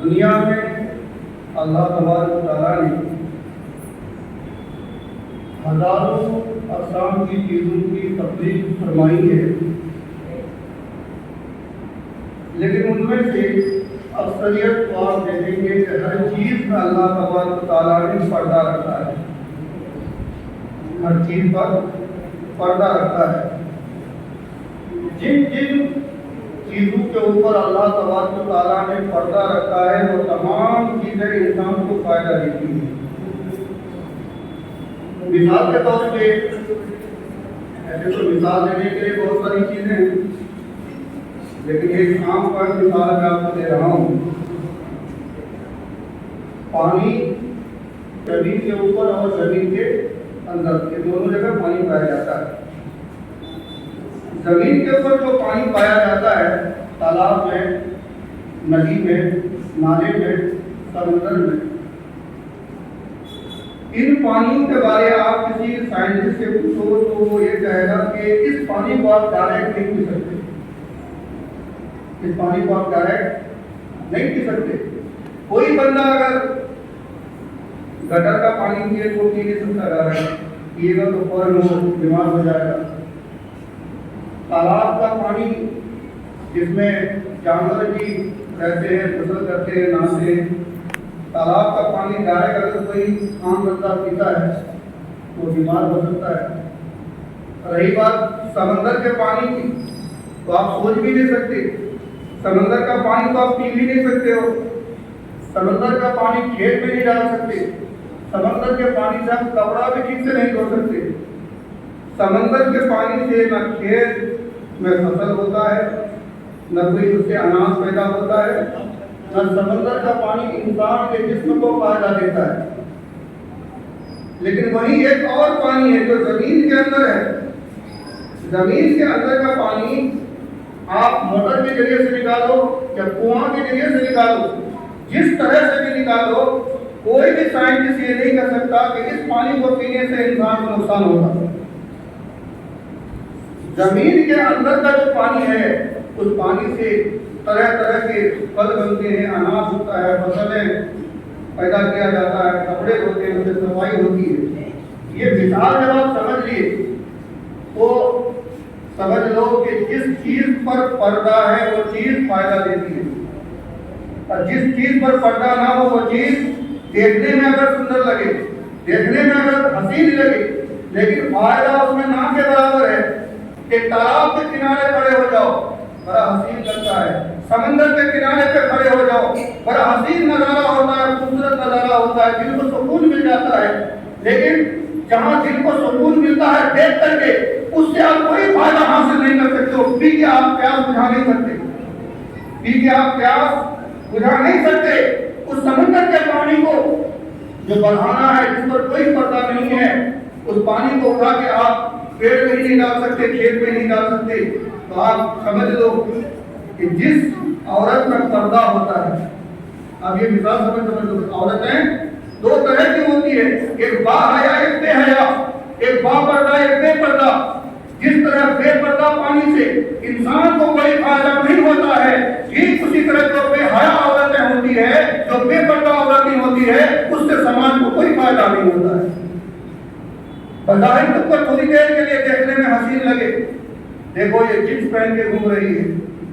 دنیا میں اللہ تبارک و تعالیٰ نے ہزاروں اقسام کی چیزوں کی تخلیق فرمائی ہے، لیکن ان میں سے اکثریت کو آپ دیکھیں گے کہ ہر چیز میں اللہ تبارک و تعالیٰ نے پردہ رکھا ہے، ہر چیز پر پردہ رکھا ہے۔ جن چیزوں کے اوپر اللہ تبارک و تعالیٰ نے پردہ رکھا ہے وہ تمام چیزیں انسان کو فائدہ دیتی ہیں۔ مثال کے طور پہ ایسے تو مثال دینے کے لیے بہت ساری چیزیں ہیں، لیکن ایک عام پر مثال میں آپ کو دے رہا ہوں۔ پانی زمین کے اوپر اور زمین کے اندر، یہ دونوں جگہ پانی پایا جاتا ہے۔ زمین کے اوپر جو پانی پایا جاتا ہے، تالاب میں، ندی میں، نالے میں، سمندر میں، ان پانیوں کے بارے آپ کسی سائنٹسٹ سے پوچھو تو وہ یہ کہے گا کہ اس پانی کو آپ ڈائریکٹ نہیں پی سکتے، اس پانی کو آپ ڈائریکٹ نہیں پی سکتے۔ کوئی بندہ اگر گٹر کا پانی پیے تو پی نہیں سکتا، ڈائریکٹ پیے گا تو فوراً وہ بیمار ہو جائے گا۔ تالاب کا پانی جس میں جانور بھی رہتے ہیں، غسل کرتے ہیں، نہاتے ہیں، تالاب کا پانی ڈائریکٹ اگر کوئی عام بندہ پیتا ہے تو بیمار ہو سکتا ہے۔ رہی بات سمندر کے پانی کی، تو آپ سوچ بھی نہیں سکتے، سمندر کا پانی تو آپ پی بھی نہیں سکتے ہو، سمندر کا پانی کھیت میں نہیں ڈال سکتے، سمندر کے پانی سے آپ کپڑا بھی ٹھیک سے نہیں دھو سکتے۔ سمندر کے پانی سے نہ کھیت میں فصل ہوتا ہے، نہ کوئی اس سے اناج پیدا ہوتا ہے، نہ سمندر کا پانی انسان کے جسم کو فائدہ دیتا ہے۔ لیکن وہی ایک اور پانی ہے جو زمین کے اندر ہے۔ زمین کے اندر کا پانی آپ موٹر کے ذریعے سے نکالو یا کنواں کے ذریعے سے نکالو، جس طرح سے بھی نکالو، کوئی بھی سائنٹسٹ یہ نہیں کہہ سکتا کہ اس پانی کو پینے سے انسان کو نقصان ہوگا۔ زمین کے اندر کا جو پانی ہے، اس پانی سے طرح طرح کے پھل بنتے ہیں، اناج ہوتا ہے، فصلیں پیدا کیا جاتا ہے، کپڑے ہوتے ہیں، اس سے صفائی ہوتی ہے۔ یہ مثال جب آپ سمجھ لیے تو سمجھ لو کہ جس چیز پر پردہ ہے وہ چیز فائدہ دیتی ہے، اور جس چیز پر پردہ نہ ہو وہ چیز دیکھنے میں اگر سندر لگے، دیکھنے میں اگر حسین لگے، لیکن فائدہ اس میں نہ کے برابر ہے کہ تالاب کے کنارے کھڑے ہو جاؤ، بڑا حسین لگتا ہے، سمندر کے کنارے پہ کھڑے ہو جاؤ، بڑا حسین نظارہ ہوتا ہے، خوبصورت نظارہ ہوتا ہے، دل کو سکون مل جاتا ہے، لیکن جہاں دل کو سکون ملتا ہے دیکھ کر کے اس سے آپ کوئی فائدہ حاصل نہیں کر سکتے ہو، پی کے آپ پیاس بجھا نہیں سکتے، پی کے آپ پیاس بجھا نہیں سکتے۔ اس سمندر کے پانی کو جو بڑھانا ہے، جس پر کوئی پردہ نہیں ہے، اس پانی کو اٹھا کے آپ پیڑ میں نہیں ڈال سکتے، کھیت میں نہیں ڈال سکتے، تو آپ سمجھ لو کہ جس عورت میں پردہ ہوتا ہے، اب یہ مثال سمجھ لو، عورتیں دو طرح کی ہوتی ہے، ایک با حیا ایک بے حیا، ایک با پردہ ایک بے پردہ۔ جس طرح بے پردہ پانی سے انسان کو کوئی فائدہ نہیں ہوتا ہے، ٹھیک اسی طرح جو بے حیا عورتیں ہوتی ہے، جو بے پردہ عورتیں ہوتی ہے، اس سے سماج کو کوئی فائدہ نہیں ہوتا ہے۔ بظاہر تم کو تھوڑی دیر کے لیے دیکھنے میں حسین لگے، دیکھو یہ جینس پہن کے گھوم رہی ہے،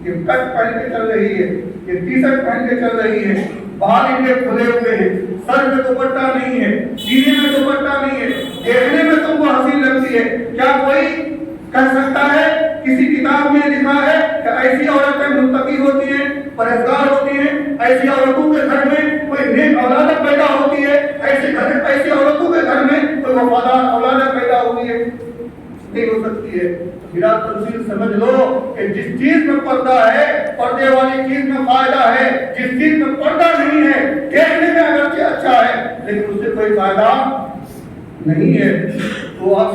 یہ کٹ پہن کے چل رہی ہے، یہ ٹی شرٹ پہن کے چل رہی ہے، بال ان کے کھلے ہوئے ہیں، سر میں دوپٹہ نہیں ہے، سینے میں دوپٹہ نہیں ہے، دیکھنے میں تم کو حسین لگتی ہے۔ کیا کوئی کہہ سکتا ہے، کسی کتاب میں لکھا ہے کہ ایسی عورتیں متقی ہوتی ہیں، پرہیزگار ہوتی ہیں، ایسی عورتوں کے گھر میں کوئی نیک اولاد پیدا ہوتی ہے، ایسی عورتوں کے گھر میں کوئی وفادار اولاد پیدا ہوتی ہے؟ نہیں ہو سکتی ہے۔ میرا تفصیل سمجھ لو کہ جس چیز میں پردہ ہے، پردے والی چیز میں فائدہ ہے، جس چیز میں پردہ نہیں ہے، دیکھنے میں اگرچہ اچھا ہے لیکن اس سے کوئی فائدہ نہیں ہے۔ تو آپ